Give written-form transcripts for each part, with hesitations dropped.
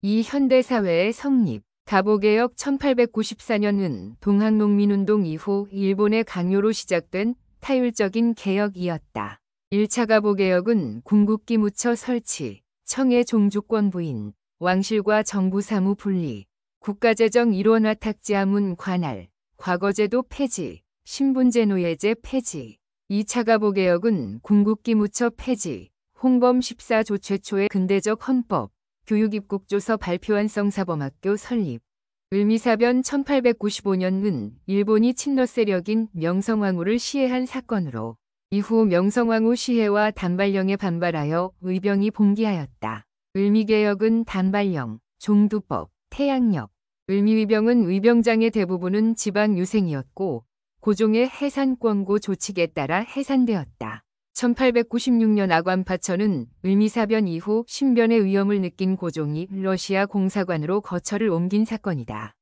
이 현대사회의 성립, 가보개혁 1894년은 동학농민운동 이후 일본의 강요로 시작된 타율적인 개혁이었다. 1차 가보개혁은 궁극기 묻혀 설치, 청해 종주권 부인, 왕실과 정부 사무 분리, 국가재정 일원화 탁지하문 관할, 과거제도 폐지, 신분제 노예제 폐지. 2차 가보개혁은 궁극기 묻혀 폐지, 홍범 14조 최초의 근대적 헌법, 교육입국조서 발표한 성사범학교 설립. 을미사변 1895년은 일본이 친러 세력인 명성황후를 시해한 사건으로 이후 명성황후 시해와 단발령에 반발하여 의병이 봉기하였다. 을미개혁은 단발령, 종두법, 태양력. 을미의병은 의병장의 대부분은 지방 유생이었고 고종의 해산권고 조칙에 따라 해산되었다. 1896년 아관파천은 을미사변 이후 신변의 위험을 느낀 고종이 러시아 공사관으로 거처를 옮긴 사건이다.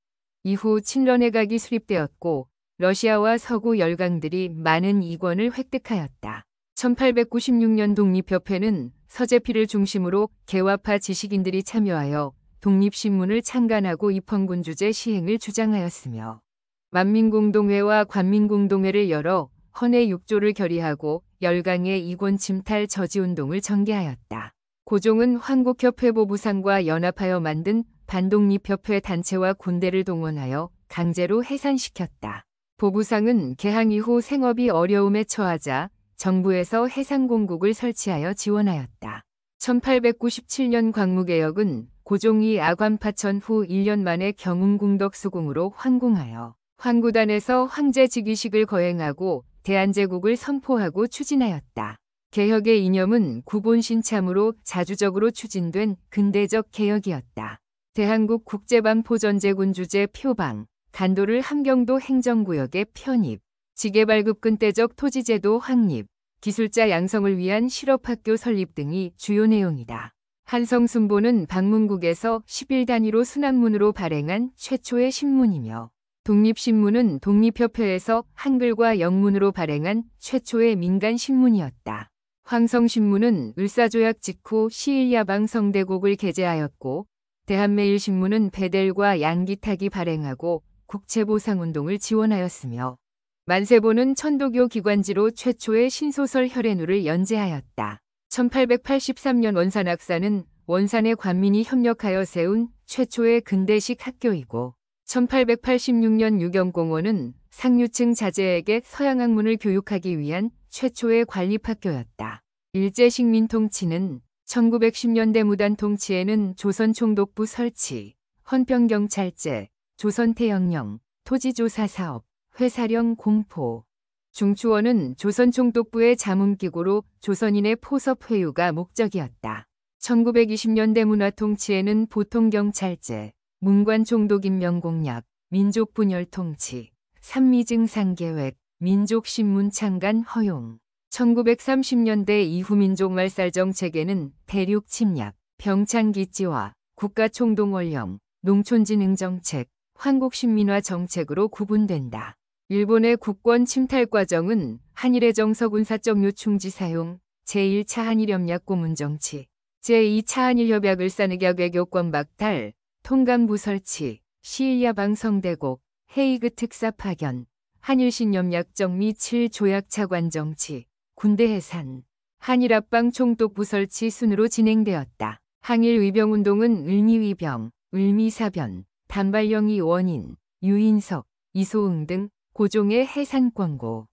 이후 친러내각이 수립되었고 러시아와 서구 열강들이 많은 이권을 획득하였다. 1896년 독립협회는 서재필을 중심으로 개화파 지식인들이 참여하여 독립신문을 창간하고 입헌군주제 시행을 주장하였으며 만민공동회와 관민공동회를 열어 헌해 6조를 결의하고 열강의 이권 침탈 저지운동을 전개하였다. 고종은 황국협회보부상과 연합하여 만든 반독립협회 단체와 군대를 동원하여 강제로 해산시켰다. 보부상은 개항 이후 생업이 어려움에 처하자 정부에서 해상공국을 설치하여 지원하였다. 1897년 광무개혁은 고종이 아관파천 후 1년 만에 경운궁덕수궁으로 환궁하여 황구단에서 황제직위식을 거행하고 대한제국을 선포하고 추진하였다. 개혁의 이념은 구본신참으로 자주적으로 추진된 근대적 개혁이었다. 대한국 국제반포전제군주제 표방, 간도를 함경도 행정구역에 편입, 지계발급 근대적 토지제도 확립, 기술자 양성을 위한 실업학교 설립 등이 주요 내용이다. 한성순보는 방문국에서 10일 단위로 순학문으로 발행한 최초의 신문이며 독립신문은 독립협회에서 한글과 영문으로 발행한 최초의 민간신문이었다. 황성신문은 을사조약 직후 시일야방 성대곡을 게재하였고 대한매일신문은 베델과 양기탁이 발행하고 국채보상운동을 지원하였으며 만세보는 천도교 기관지로 최초의 신소설 혈애누를 연재하였다. 1883년 원산학사는 원산의 관민이 협력하여 세운 최초의 근대식 학교이고 1886년 유경공원은 상류층 자제에게 서양학문을 교육하기 위한 최초의 관립학교였다. 일제식민통치는 1910년대 무단통치에는 조선총독부 설치, 헌병경찰제, 조선태영령, 토지조사사업, 회사령 공포. 중추원은 조선총독부의 자문기구로 조선인의 포섭 회유가 목적이었다. 1920년대 문화통치에는 보통경찰제, 문관총독임명공약, 민족분열통치, 산미증상계획, 민족신문 창간 허용. 1930년대 이후 민족말살정책에는 대륙침략, 병창기지화, 국가총동원령, 농촌진흥정책, 황국신민화 정책으로 구분된다. 일본의 국권 침탈 과정은 한일의 정서군사적 요충지 사용, 제1차 한일협약 고문정치, 제2차 한일협약 을사늑약 외교권 박탈, 통감부 설치, 시일야방 성대곡, 헤이그 특사 파견, 한일신협약 정미 7조약 차관 정치, 군대 해산, 한일합방 총독부 설치 순으로 진행되었다. 항일 의병운동은 을미의병, 을미사변, 단발령이 원인, 유인석, 이소응 등 고종의 해산권고,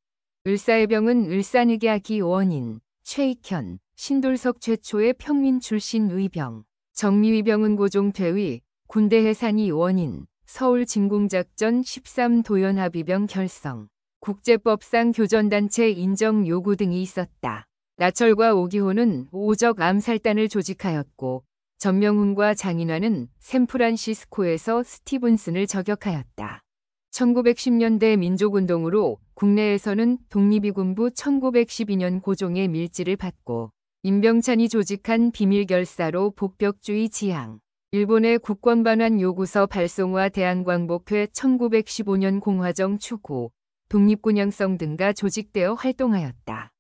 을사의병은 을사늑약이 원인, 최익현, 신돌석 최초의 평민 출신 의병, 정미의병은 고종 퇴위, 군대 해산이 원인, 서울 진공작전 13도연합의병 결성, 국제법상 교전단체 인정 요구 등이 있었다. 나철과 오기호는 오적 암살단을 조직하였고 전명훈과 장인환은 샌프란시스코에서 스티븐슨을 저격하였다. 1910년대 민족운동으로 국내에서는 독립이군부 1912년 고종의 밀지를 받고 임병찬이 조직한 비밀결사로 복벽주의 지향, 일본의 국권반환 요구서 발송과 대한광복회 1915년 공화정 추구, 독립군양성 등가 조직되어 활동하였다.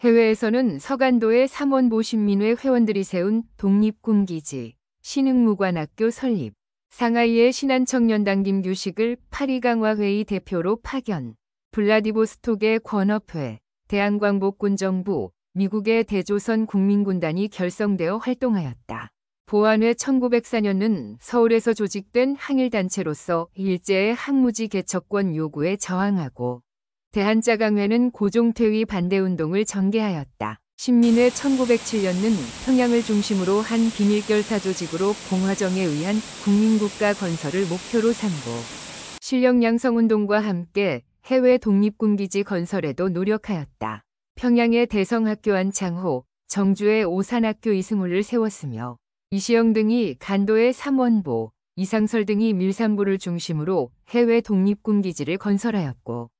해외에서는 서간도의 삼원보신민회 회원들이 세운 독립군기지, 신흥무관학교 설립, 상하이의 신한청년단 김규식을 파리강화회의 대표로 파견, 블라디보스톡의 권업회, 대한광복군정부, 미국의 대조선 국민군단이 결성되어 활동하였다. 보안회 1904년은 서울에서 조직된 항일단체로서 일제의 항무지 개척권 요구에 저항하고, 대한짜강회는 고종퇴위 반대운동을 전개하였다. 신민회 1907년은 평양을 중심으로 한 비밀결사 조직으로 봉화정에 의한 국민국가 건설을 목표로 삼고, 실력 양성운동과 함께 해외 독립군기지 건설에도 노력하였다. 평양의 대성학교 안창호, 정주의 오산학교 이승우를 세웠으며, 이시영 등이 간도의 삼원보, 이상설 등이 밀산부를 중심으로 해외 독립군기지를 건설하였고,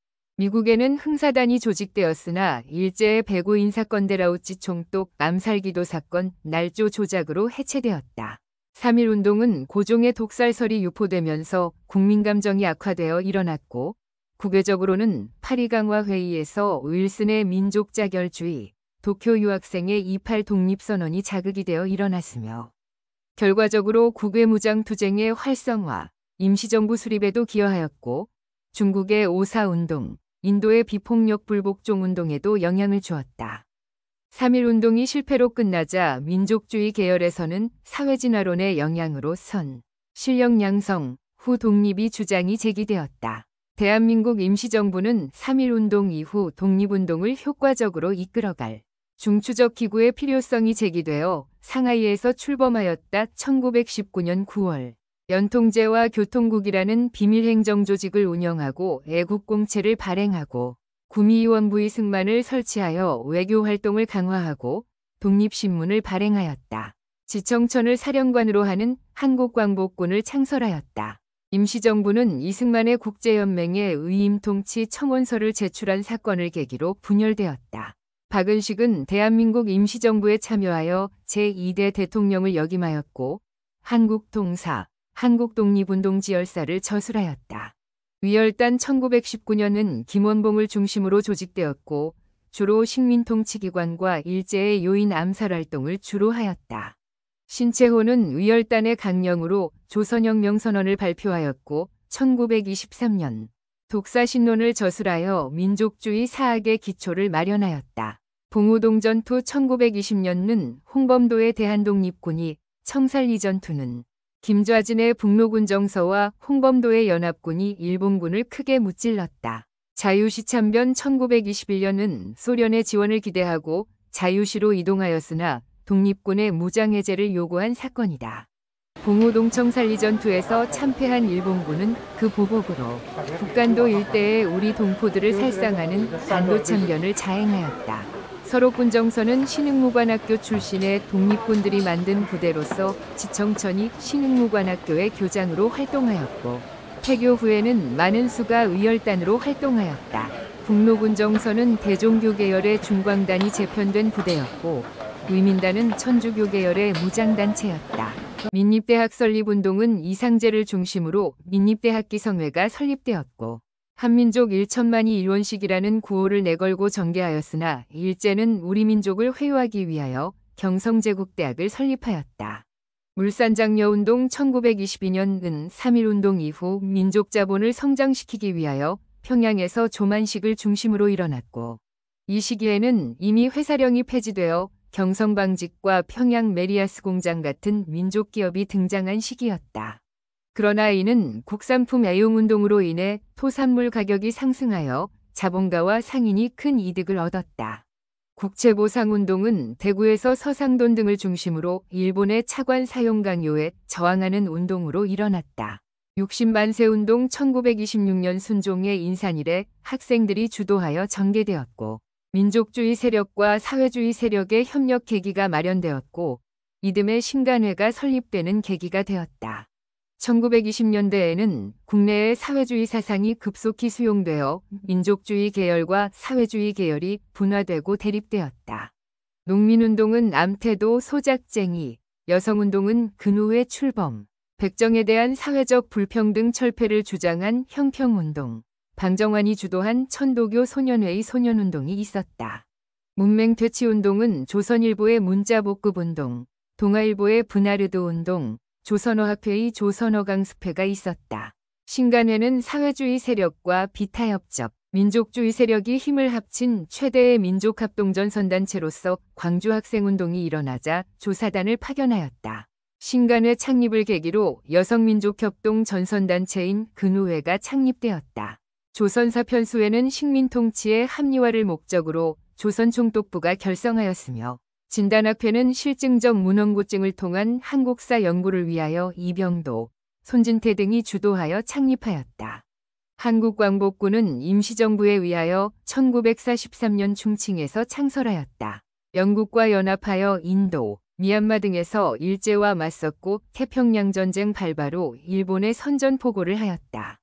미국에는 흥사단이 조직되었으나 일제의 배구 인사건 데라우치 총독 암살기도 사건 날조 조작으로 해체되었다. 3.1운동은 고종의 독살설이 유포되면서 국민감정이 악화되어 일어났고, 국외적으로는 파리강화 회의에서 윌슨의 민족자결주의, 도쿄 유학생의 28 독립선언이 자극이 되어 일어났으며, 결과적으로 국외무장투쟁의 활성화, 임시정부 수립에도 기여하였고, 중국의 5.4운동, 인도의 비폭력 불복종운동에도 영향을 주었다. 3.1운동이 실패로 끝나자 민족주의 계열에서는 사회진화론의 영향으로 선, 실력 양성, 후 독립이 주장이 제기되었다. 대한민국 임시정부는 3.1운동 이후 독립운동을 효과적으로 이끌어갈 중추적 기구의 필요성이 제기되어 상하이에서 출범하였다. 1919년 9월 연통제와 교통국이라는 비밀행정조직을 운영하고 애국공채를 발행하고 구미의원부의 승만을 설치하여 외교활동을 강화하고 독립신문을 발행하였다. 지청천을 사령관으로 하는 한국광복군을 창설하였다. 임시정부는 이승만의 국제연맹에 의임통치 청원서를 제출한 사건을 계기로 분열되었다. 박은식은 대한민국 임시정부에 참여하여 제2대 대통령을 역임하였고 한국통사, 한국독립운동지열사를 저술하였다. 위열단 1919년은 김원봉을 중심으로 조직되었고 주로 식민통치기관과 일제의 요인 암살활동을 주로 하였다. 신채호는 위열단의 강령으로 조선혁명선언을 발표하였고 1923년 독사신론을 저술하여 민족주의 사학의 기초를 마련하였다. 봉우동전투 1920년은 홍범도의 대한독립군이 청살리전투는 김좌진의 북로군정서와 홍범도의 연합군이 일본군을 크게 무찔렀다. 자유시참변 1921년은 소련의 지원을 기대하고 자유시로 이동하였으나 독립군의 무장해제를 요구한 사건이다. 봉우동청살리전투에서 참패한 일본군은 그 보복으로 북간도 일대의 우리 동포들을 살상하는 반도참변을 자행하였다. 서록군정서는 신흥무관학교 출신의 독립군들이 만든 부대로서 지청천이 신흥무관학교의 교장으로 활동하였고 폐교 후에는 많은 수가 의열단으로 활동하였다. 북로군정서는 대종교 계열의 중광단이 재편된 부대였고 위민단은 천주교 계열의 무장단체였다. 민립대학 설립운동은 이상제를 중심으로 민립대학기성회가 설립되었고 한민족 1천만이 일원식이라는 구호를 내걸고 전개하였으나 일제는 우리 민족을 회유하기 위하여 경성제국대학을 설립하였다. 물산장려운동 1922년은 3.1운동 이후 민족자본을 성장시키기 위하여 평양에서 조만식을 중심으로 일어났고 이 시기에는 이미 회사령이 폐지되어 경성방직과 평양 메리아스 공장 같은 민족기업이 등장한 시기였다. 그러나 이는 국산품 애용운동으로 인해 토산물 가격이 상승하여 자본가와 상인이 큰 이득을 얻었다. 국채보상운동은 대구에서 서상돈 등을 중심으로 일본의 차관 사용 강요에 저항하는 운동으로 일어났다. 60만세운동 1926년 순종의 인산일에 학생들이 주도하여 전개되었고 민족주의 세력과 사회주의 세력의 협력 계기가 마련되었고 이듬해 신간회가 설립되는 계기가 되었다. 1920년대에는 국내의 사회주의 사상이 급속히 수용되어 민족주의 계열과 사회주의 계열이 분화되고 대립되었다. 농민운동은 암태도 소작쟁이, 여성운동은 근후의 출범, 백정에 대한 사회적 불평등 철폐를 주장한 형평운동, 방정환이 주도한 천도교 소년회의 소년운동이 있었다. 문맹퇴치운동은 조선일보의 문자복급운동, 동아일보의 분하르드 운동, 조선어학회의 조선어강습회가 있었다. 신간회는 사회주의 세력과 비타협접, 민족주의 세력이 힘을 합친 최대의 민족합동전선단체로서 광주학생운동이 일어나자 조사단을 파견하였다. 신간회 창립을 계기로 여성민족협동 전선단체인 근우회가 창립되었다. 조선사 편수회는 식민통치의 합리화를 목적으로 조선총독부가 결성하였으며 진단학회는 실증적 문헌고증을 통한 한국사 연구를 위하여 이병도, 손진태 등이 주도하여 창립하였다. 한국광복군은 임시정부에 의하여 1943년 충칭에서 창설하였다. 영국과 연합하여 인도, 미얀마 등에서 일제와 맞섰고 태평양전쟁 발바로 일본에 선전포고를 하였다.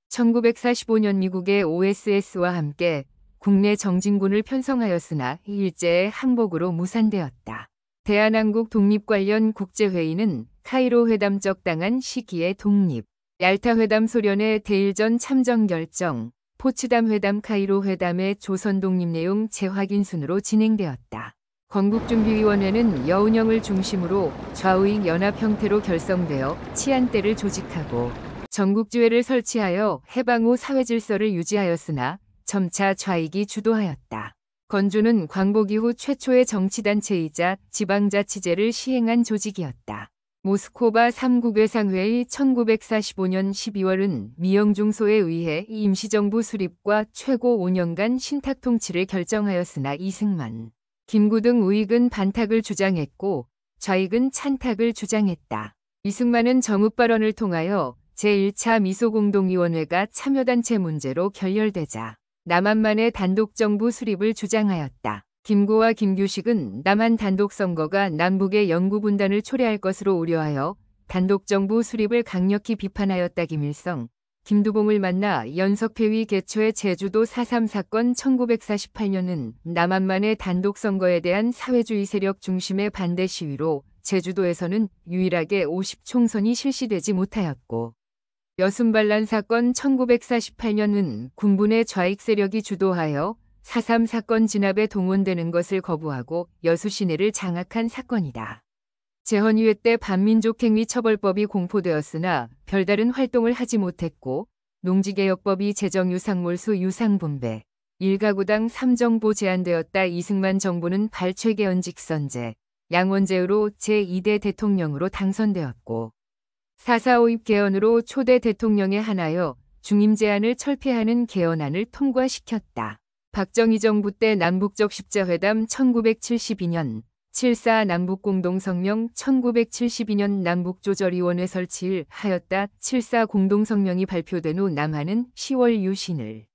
1945년 미국의 OSS와 함께 국내 정진군을 편성하였으나 일제의 항복으로 무산되었다. 대한항국 독립 관련 국제회의는 카이로 회담 적당한 시기에 독립, 얄타 회담 소련의 대일전 참전 결정, 포츠담 회담 카이로 회담의 조선 독립 내용 재확인 순으로 진행되었다. 건국준비위원회는 여운형을 중심으로 좌우익 연합 형태로 결성되어 치안대를 조직하고 전국지회를 설치하여 해방 후 사회질서를 유지하였으나 점차 좌익이 주도하였다. 건주는 광복 이후 최초의 정치단체이자 지방자치제를 시행한 조직이었다. 모스코바 3국외상회의 1945년 12월은 미영중소에 의해 임시정부 수립과 최고 5년간 신탁통치를 결정하였으나 이승만, 김구 등 우익은 반탁을 주장했고 좌익은 찬탁을 주장했다. 이승만은 정읍 발언을 통하여 제1차 미소공동위원회가 참여단체 문제로 결렬되자 남한만의 단독정부 수립을 주장하였다. 김구와 김규식은 남한 단독선거가 남북의 영구분단을 초래할 것으로 우려하여 단독정부 수립을 강력히 비판하였다. 김일성, 김두봉을 만나 연석회의 개최 제주도 4.3 사건 1948년은 남한만의 단독선거에 대한 사회주의 세력 중심의 반대 시위로 제주도에서는 유일하게 50총선이 실시되지 못하였고 여순반란 사건 1948년은 군부의 좌익 세력이 주도하여 4.3 사건 진압에 동원되는 것을 거부하고 여수 시내를 장악한 사건이다. 재헌의회 때 반민족행위처벌법이 공포되었으나 별다른 활동을 하지 못했고 농지개혁법이 재정유상몰수 유상분배, 1가구당 3정보 제한되었다. 이승만 정부는 발췌개헌 직선제, 양원제로 제2대 대통령으로 당선되었고 4.4 5입 개헌으로 초대 대통령에 한하여 중임 제한을 철폐하는 개헌안을 통과시켰다. 박정희 정부 때 남북적 십자회담 1972년, 7.4 남북공동성명 1972년 남북조절위원회 설치를 하였다. 7.4 공동성명이 발표된 후 남한은 10월 유신을,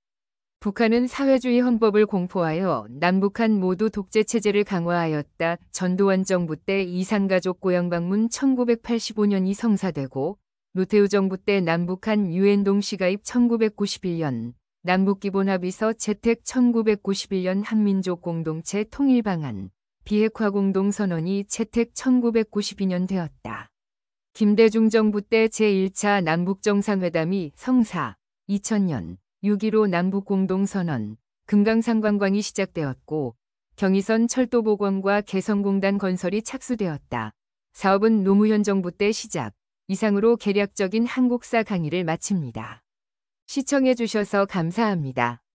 북한은 사회주의 헌법을 공포하여 남북한 모두 독재체제를 강화하였다. 전두환 정부 때 이산가족 고향방문 1985년이 성사되고 노태우 정부 때 남북한 유엔 동시가입 1991년, 남북기본합의서 채택 1991년 한민족 공동체 통일방안, 비핵화 공동선언이 채택 1992년 되었다. 김대중 정부 때 제1차 남북정상회담이 성사, 2000년, 6.15 남북공동선언, 금강산관광이 시작되었고 경의선 철도복원과 개성공단 건설이 착수되었다. 사업은 노무현 정부 때 시작, 이상으로 개략적인 한국사 강의를 마칩니다. 시청해 주셔서 감사합니다.